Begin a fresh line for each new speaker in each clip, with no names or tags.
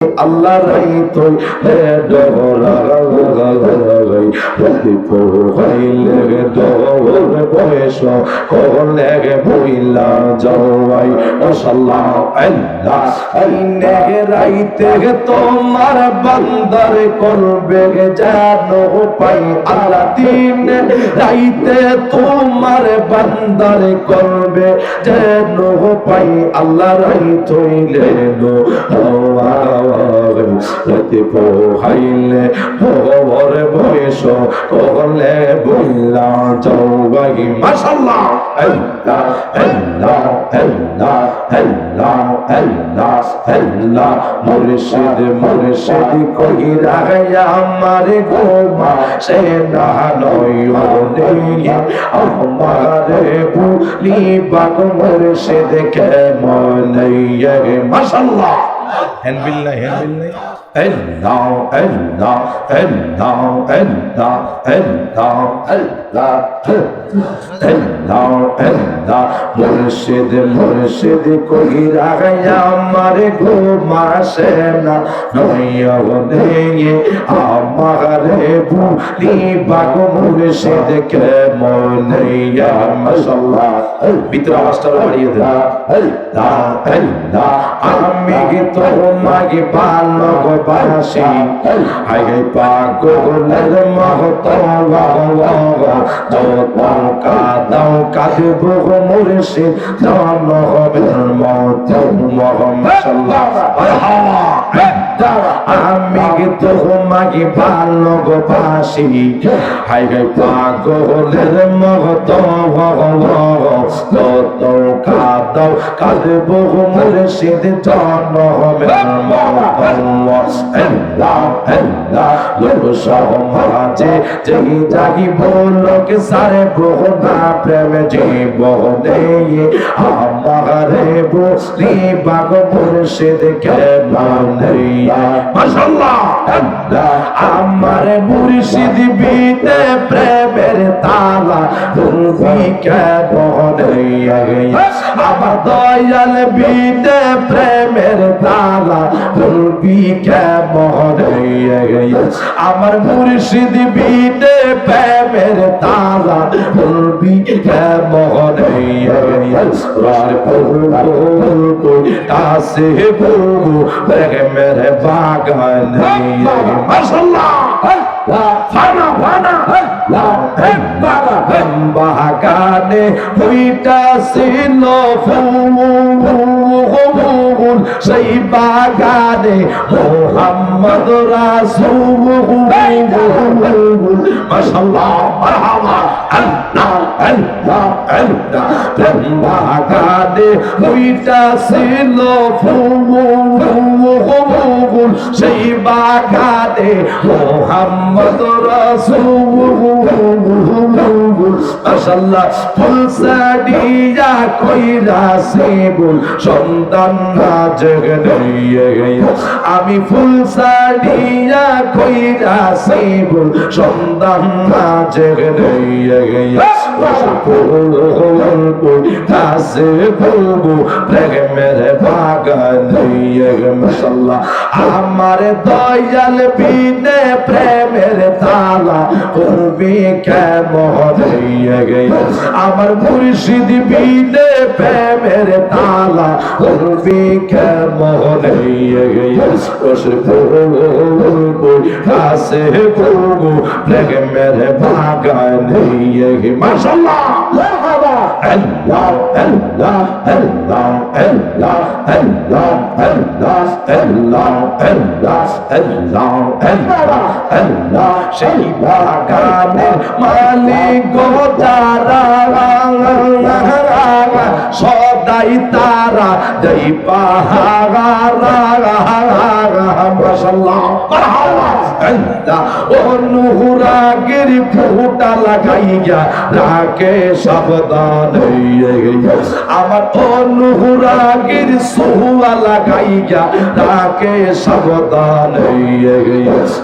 আল্লাহ রাই তুই হে ডরাই হইলে ডর বয়স করলে বইলা যাওয়াই মাশাআল্লাহ আল্লাহ আইনে রাইতে তোমার বান্দার করবে জানো পাই আল্লাহ দিন রাইতে তোমার বান্দার করবে জানো পাই আল্লাহ রাই তুইলে নো রাতে পোহাইলে ভোর বয়স করলে বইলা যাওয়াই মাশাআল্লাহ আল্লাহ আল্লাহ আল্লাহ আল্লাহ আল্লাহ আল্লাহ মুর্শিদ মুর্শিদ কইরা গায়া আমার গোমা সে না নয়নে আমারে ভুলি বাগ মুর্শিদ কেমন মাশাআল্লাহ হেন বিল্লাহ আল্লাহ আল্লাহ আল্লাহ আল্লাহ আল্লাহ আল্লাহ আল্লাহ আল্লাহ মুর্শিদ মুর্শিদ কইরা গায়া আমার ঘুম আসে না নয়নে আমারে ভুলি বাগ মুর্শিদ কেমন মাশাআল্লাহ ভিতরে আওয়াজটা বাড়িয়ে দেন আল্লাহ আল্লাহ আমি তোমাকে ভালোবাসি হাই পাগলের মহতো যত কাদাও কাঁদব মুর্শিদ জনমের মত মাশাআল্লাহ আমি তোমাকে ভালোবাসি হাই পাগলের মহতো যত কাদাও কাঁদব মুর্শিদ জনমের মত আল্লাহ আল্লাহ লোক সমাজে যেই জাগি বলক সারে বহুনা প্রেম জীবনে আমারে বলি বাগ মুর্শিদ কেমন মাশাআল্লাহ আল্লাহ আমার মুর্শিদ বিতে প্রেমের তালা তুমি কেমন আমার দয়াল বিতে প্রেমের তালা তুমি কেমন আমার মুর্শিদ বিতে প্রেমের তালা তুমি কেমন কাছে বলবো প্রেমের বাগান মাশাআল্লাহ ফানা ফানা বাগানে হইতাছিল ফুল সেই বাগানে মোহাম্মদ রাসূল মাশাআল্লাহ মারহাবা আল্লাহ আল্লাহ আল্লাহ বাগানে হইতাছিল ফুল সেই বাগানে মোহাম্মদ রাসূল মাশাআল্লাহ ফুল সাদিয়া কইরা সেবুল সন্তান না জগনিয়ে আমি ফুল সাদিয়া কইরা সেবুল সন্তান না জগনিয়ে কাছে বলবো প্রেমের বাগান মাশাআল্লাহ আমার দয়াল বিনে প্রেমের তালা তুমি কেমন আমার মুর্শিদ বিনে প্রেমের তালা তুমি কেমন কাছে বলবো প্রেমের বাগান মাশাআল্লাহ Allah Allah Allah Allah Allah Allah Allah Allah Allah Allah Allah সেই বাগানের মালিক গো যারা সদাই তারা দেই পাহারা মাশাআল্লাহ মারহাবা আল্লাহ অনুরাগের ফুটা লাগাইয়া রাকে সাবধান আমার অনুরাগের সুয়া লাগাইয়া রাকে সাবধান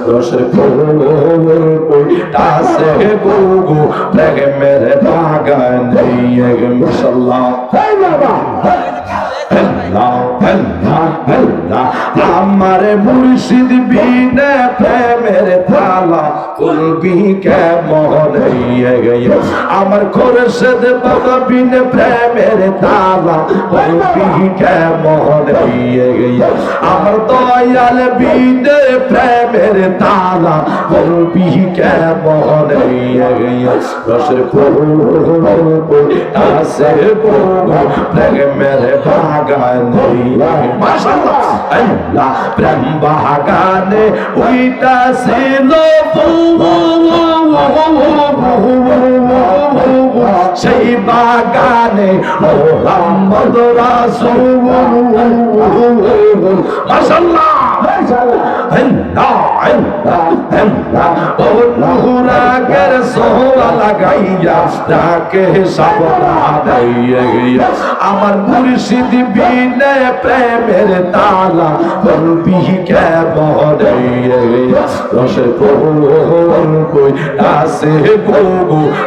রসের ফুল তাসে গুগু প্রেমের বাগান মাশাআল্লাহ আমার মুর্শিদ বিনে প্রেমের তালা খুলবি কেমন আমার খুরশেদ বাবা বিনে প্রেমের তালা খুলবি কেমন আমার দয়াল বিনে প্রেমের তালা খুলবি কেমন রসের আসে প্রেমের বাগান মাশাআল্লাহ আল্লাহ প্রেম বাগানে ওইটা ছিল সেই বাগানে মোহাম্মদ রাসূল মাশাআল্লাহ অনুরাগের সোয়া লাগাইয়া তাকে সাবধান আমার মুর্শিদ বিনে প্রেমের তালা বলবি কেমন রসে কই আসে গো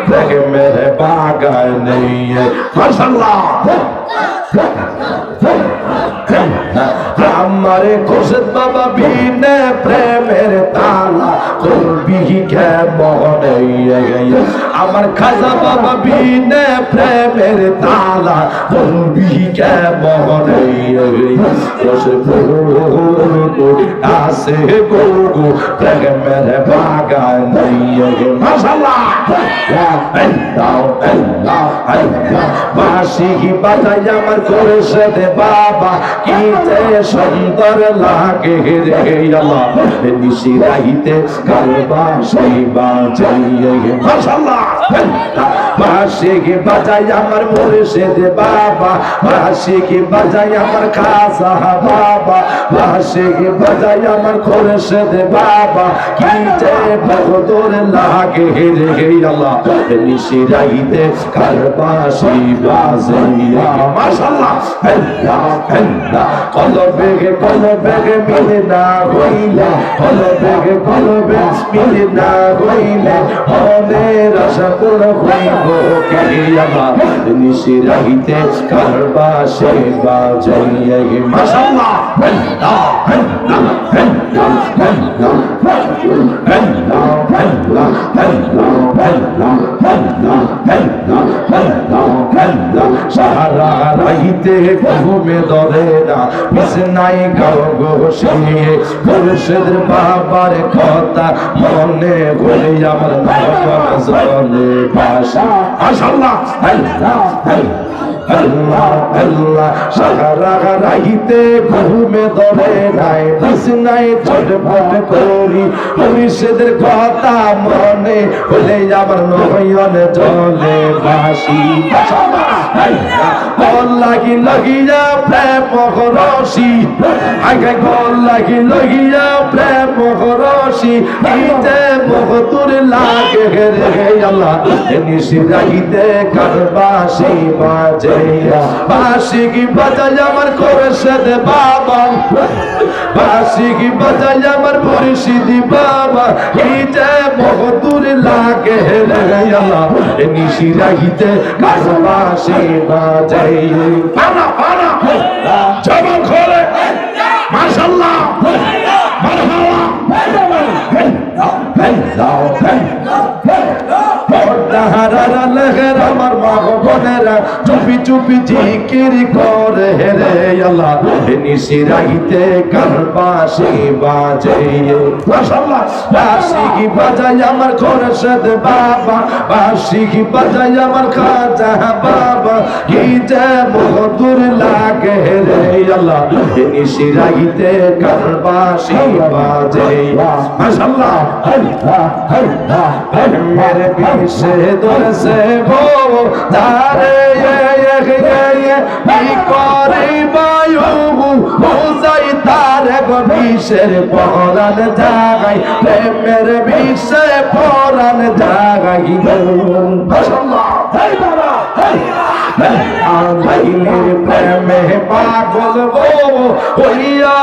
প্রেমের বাগানে মাশাআল্লাহ আমারে খুরশেদ বাবা বিনে প্রেমের তালা খুলবি কেমন আমার খাজা বাবা বিনে প্রেমের তালা খুলবি কেমন আসে গো প্রেমের বাগান মাশাআল্লাহ বাঁশি বাজাই আমার খুরশেদ বাবা কি যে সুন্দর লাগে রে আল্লাহ নিশি রাইতে কাল বাঁশি বাজাই মাশাআল্লাহ বাঁশি বাজাই আমার মুর্শিদ বাবা বাঁশি বাজাই আমার খাজা বাবা বাঁশি বাজাই আমার খুরশেদ বাবা কি যে বদর লাগে রে আল্লাহ নিশি রাইতে কাল বাঁশি বাজাই মাশাআল্লাহ কলবে মিলে না হইলে কলবে মিলে না হইলে মনের আশা পূর্ণ হইব কে আমার নিশি রাইতে কাল বাঁশি বাজাই মাশাআল্লাহ সারা রাইতে ঘুমে ধরে না বিছনায় গাও গোসিয়ে খুরশেদ বাবার কথা মনে হলে আমার নয়ন জলে ভাসে মাশাআল্লাহ আল্লাহ আল্লাহ সারা রাইতে ঘুমে ধরে নাই বিছনায় ছটফট করি খুরশেদের কথা মনে হলে আমার নয়ন জলে ভাসি গল লাগিয়া প্রেম রসি আগে গল লাগিয়া প্রেম রসি ইতে বহুদূর লাগে রে আল্লাহ নিশি রাইতে কার বাঁশি বাজে বাঁশি কি বাজাই আমার খুরশেদ বাবা বাঁশি কি বাজাই আমার মুর্শিদ বাবা ইতে বহুদূর লাগে রে আল্লাহ নিশি রাইতে কার বাঁশি বাজে পানা পানা জবান খোলে মাশাআল্লাহ আমার মা বোনেরা চুপি চুপি জিকির করে রে আল্লাহ নিশি রাইতে কার বাঁশি বাজে মাশাআল্লাহ বাঁশি কি বাজাই আমার খুরশেদ বাবা বাঁশি কি বাজাই আমার খাজা বাবা কি যে মধুর লাগে রে আল্লাহ নিশি রাইতে কার বাঁশি বাজে মাশাআল্লাহ মেরে পিছে দরসে গো তারে কি করে বায়ু বুঝাই তারে গো বিষের পরান জাগাই প্রেমের বিষে পরান জাগাই মাশাআল্লাহ হেই বাবা আল্লাহর প্রেমে পাগল গো হইয়া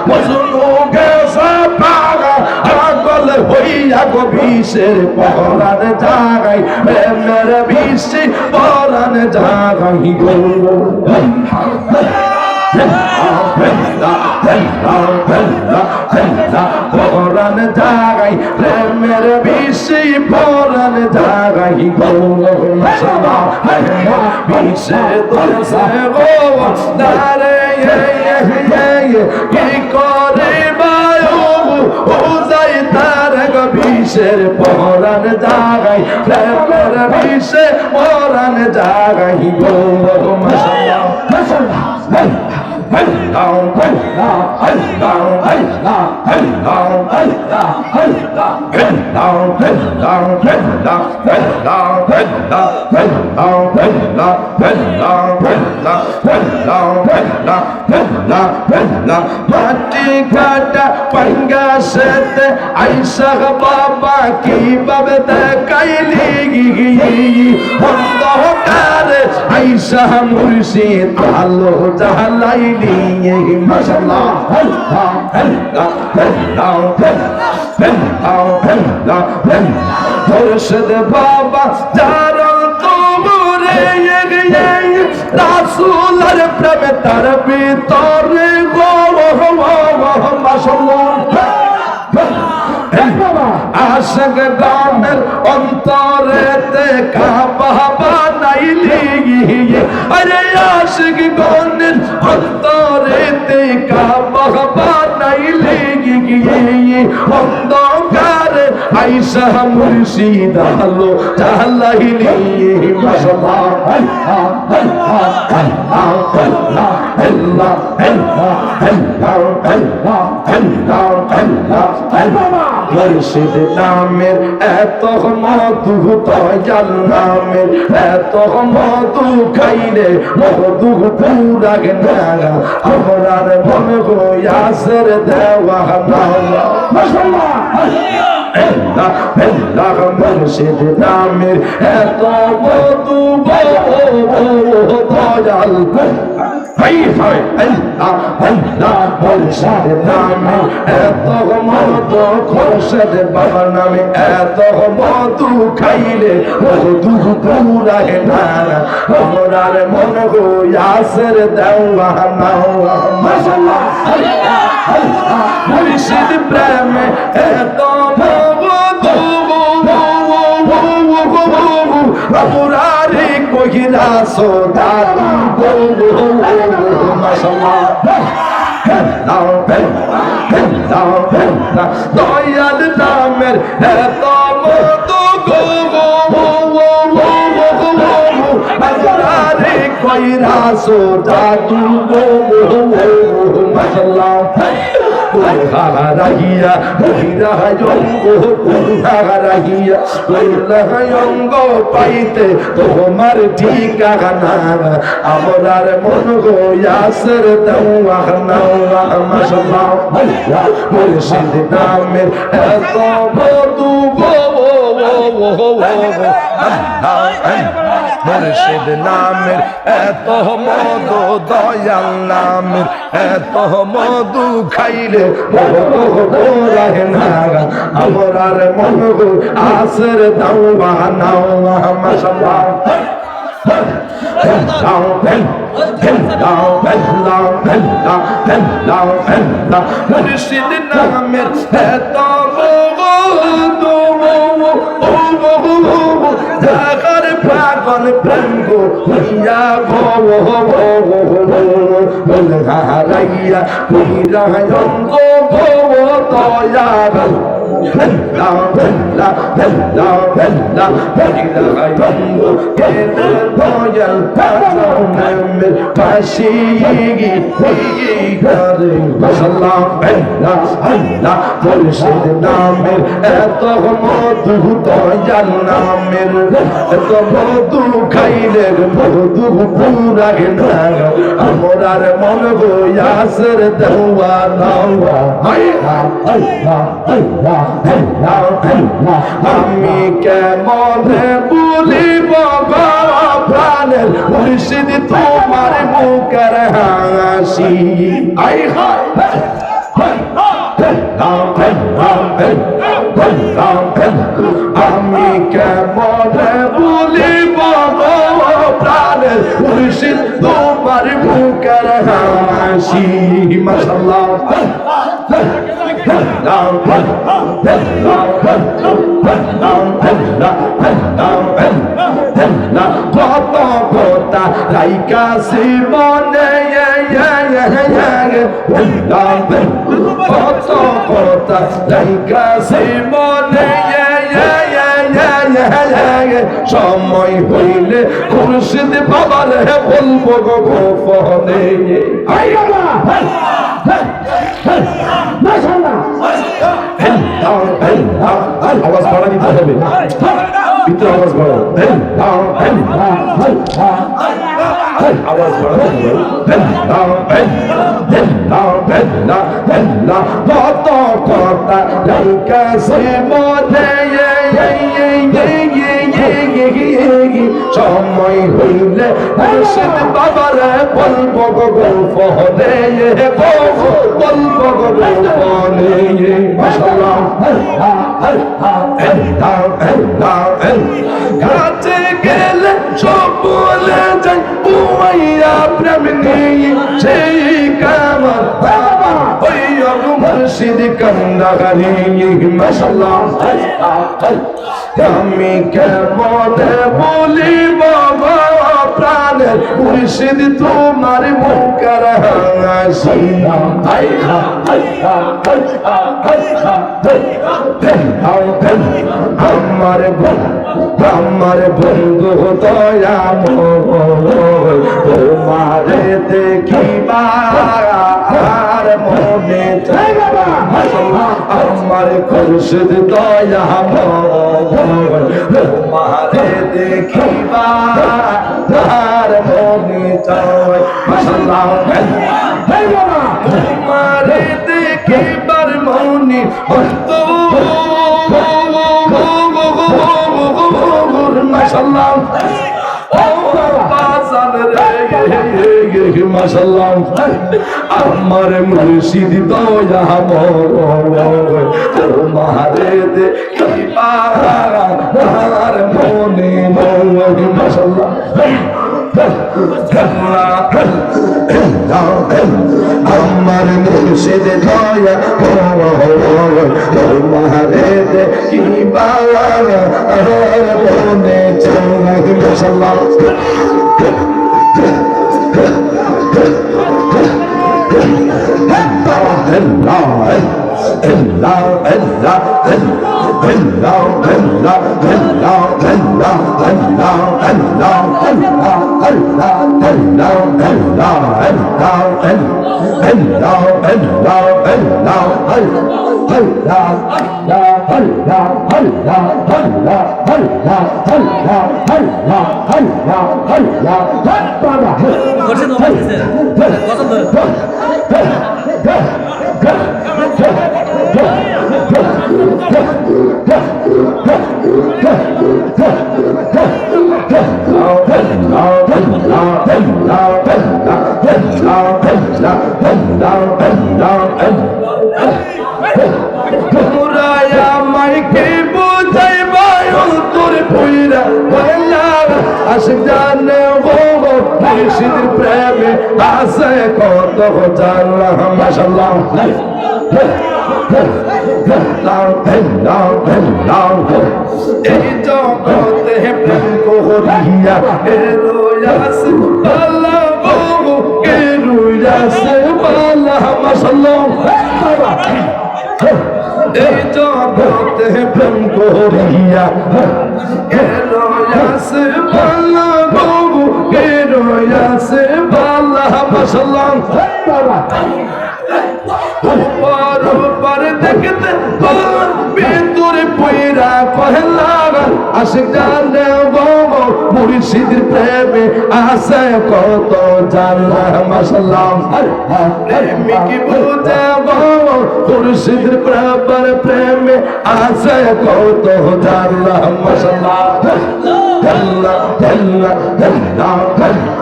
মজনু গেছে পাগল হইয়া গো বিষ বিষের পরাণ জাগাই প্রেমের বিষে পরাণ জাগাই গো পরাণ জাগাই প্রেমের বিষে পরাণ জাগাই গো বিষে তোলছে গো দারে কি করে বায়ু যাই তার বিষের পরাণ জাগাই প্রেমের বিষে পরাণ জাগাই গো মাটি কাটা পাঙ্গাসেতে আইসা বাবা কিভাবে দেখাইলি অন্ধকারে আইসা মুর্শিদ আলো জ্বালাইলি মাশাআল্লাহ মুর্শিদ বাবা যারা তোমরে রাসূলের প্রেমে তার ভিতরে গো মাশাআল্লাহ আশক গানের অন্তরেতে কাবা বানাইলি আরে আশক গানের অন্তরেতে কাবা বানাইলি অন্ধকারে আইসা মুর্শিদ আলো জ্বালাইলি মাশাআল্লাহ মুর্শিদ নামের এত মধু দয়াল নামের এত মধু খাইলে মধু পুরাগে না আমরার মন গোয়াসের দেওয়া মাশাআল্লাহ মুর্শিদ নামের এত মধু দয়াল মুর্শিদ নামে এত মধু খুরশেদ বাবা নামে এত মধু খাইলে মধু পুরাগে না আমরার মন গোয়াসের দেওয়া মাশাআল্লাহ মুর্শিদ প্রেমে এত বাবুরারি কহিরা সোদা মাশাআল্লাহ দয়াল নামের এত মধু গো বাবুরারি কহিরা সোদা মাশাআল্লাহ হারাইয়া হারাইয়া পাইতে তোমার ঠিকানা আমরার মন গোয়াসের দেওয়া মাশাআল্লাহ মুর্শিদ নামের এত মধু মুর্শিদ নামের এত মধু দয়াল নামের এত মধু খাইলে মধু পুরাগে না আমরার মন গোয়াসের দেওয়া মাশাআল্লাহ মুর্শিদ নামের এত মধু জাগার পাগল প্রেম গো হইয়া গো হারাইয়া পুরা অঙ্গ গো দয়াল পাশি মুর্শিদ নামের এত মধু দয়াল নামের এত মধু খাইলে মধু পুরাগে না আমরার মন গোয়াসের দেওয়া আমি কেমনে বলিব প্রাণের মুর্শিদ তোমার মুখের হাসি আই হায় আমি কেমন বলিব প্রাণের মুর্শিদ তোমার মুখের হাসি মাশাআল্লাহ কত কথা রাইকাছি মনে কত কথা রাইকাছি মনে সময় হইলে খুরশিদ বাবার বলবো গোপনে আওয়াজ বাড়া দিতে হবে ভিতরে আওয়াজ বাড়া আওয়াজ বাড়া কত কথা রাইকাছি মনে সময় হইলে মুর্শিদ বাবার বলবো গোপনে বলবো গোপনে মাশাআল্লাহ কাছে গেলে সব বলে যাই বুয়াইয়া প্রেম নিয়ে সেই কামার ওই মুর্শিদ কান্দাগারি মাশাআল্লাহ আমি কেমন বলি বাবা প্রাণের মুর্শিদ তোমার মুখের হাসি আমার বন্ধু দয়া তোমারে দেখিবা আর মনে আমার খুরশিদ দয়া তোমারে দেখিবা আর মনে চায় মাশাআল্লাহ তোমারে দেখিবার মনে হতো মাশাআল্লাহ ও বাজান রে মাশাআল্লাহ আমার মুর্শিদ দয়া তোমারে দেখিবা আর মনে মাশাআল্লাহ আমার মুর্শিদ দয়া তোমারে দেখিবা আর মনে চায় মাশাআল্লাহ আশিক জানে গো মুর্শিদের প্রেমে আছে কত জানলা মাশাআল্লাহ এই জগতে প্রেম করিয়া এরোয়াস আল্লাহ গো এরোয়াস আল্লাহ মাশাআল্লাহ এই জগতে প্রেম করিয়া এরোয়াস আল্লাহ গো এরোয়াস আল্লাহ মাশাআল্লাহ উপর উপর দেখতে ভিতরে পয়রা পহলা আশিক জানে গো মুর্শিদের প্রেমে আছে কত জানলা মাশাআল্লাহ প্রেমিক বুঝে গো মুর্শিদের প্রেমে আছে কত জানলা মাশাআল্লাহ আল্লাহ আল্লাহ আল্লাহ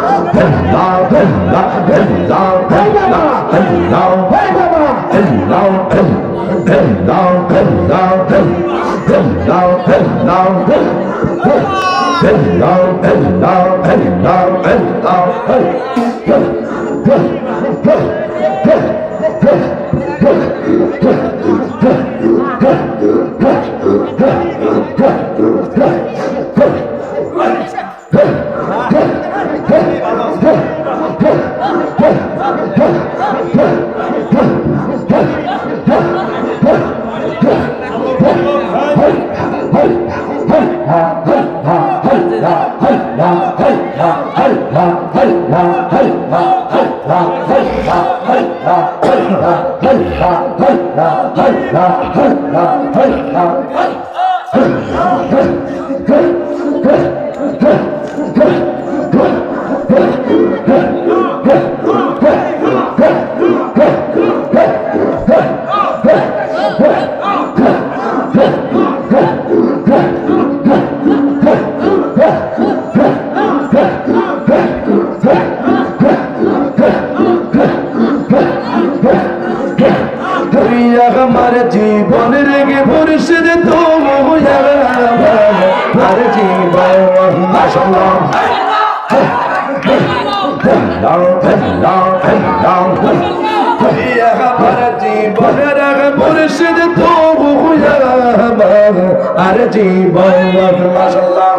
আল্লাহ আল্লাহ আল্লাহ আল্লাহ আমার জীবনের গে মুর্শিদ তুমি আমার জীবন মাশাআল্লাহ আমার জীবনের গে মুর্শিদ তুমি আমার জীবন মাশাআল্লাহ